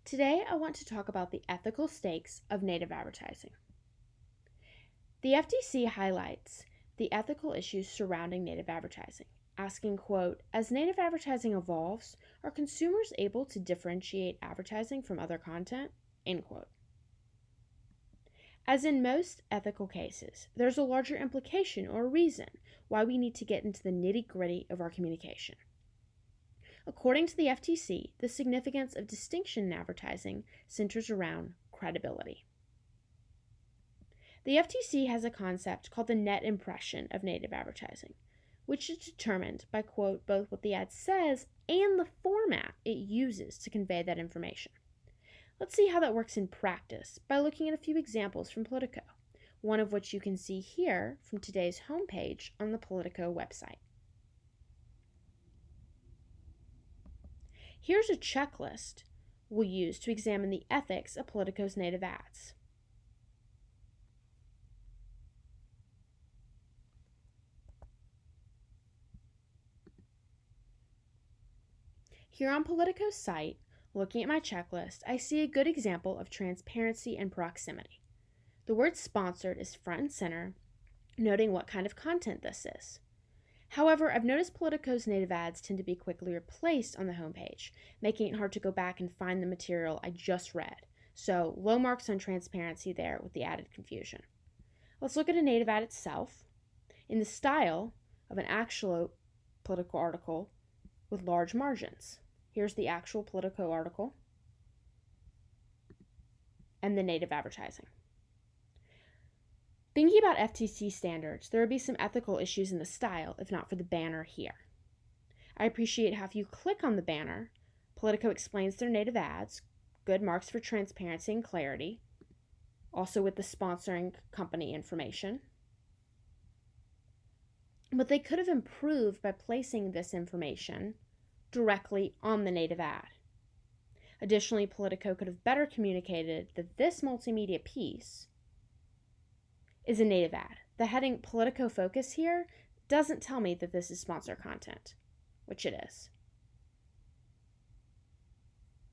Today, I want to talk about the ethical stakes of native advertising. The FTC highlights the ethical issues surrounding native advertising, asking, quote, as native advertising evolves, are consumers able to differentiate advertising from other content? End quote. As in most ethical cases, there's a larger implication or reason why we need to get into the nitty-gritty of our communication. According to the FTC, the significance of distinction in advertising centers around credibility. The FTC has a concept called the net impression of native advertising, which is determined by, quote, both what the ad says and the format it uses to convey that information. Let's see how that works in practice by looking at a few examples from Politico, one of which you can see here from today's homepage on the Politico website. Here's a checklist we'll use to examine the ethics of Politico's native ads. Here on Politico's site, looking at my checklist, I see a good example of transparency and proximity. The word sponsored is front and center, noting what kind of content this is. However, I've noticed Politico's native ads tend to be quickly replaced on the homepage, making it hard to go back and find the material I just read. So, low marks on transparency there with the added confusion. Let's look at a native ad itself in the style of an actual Politico article with large margins. Here's the actual Politico article and the native advertising. Thinking about FTC standards, there would be some ethical issues in the style, if not for the banner here. I appreciate how if you click on the banner, Politico explains their native ads, good marks for transparency and clarity, also with the sponsoring company information. But they could have improved by placing this information directly on the native ad. Additionally, Politico could have better communicated that this multimedia piece is a native ad. The heading Politico Focus here doesn't tell me that this is sponsor content, which it is.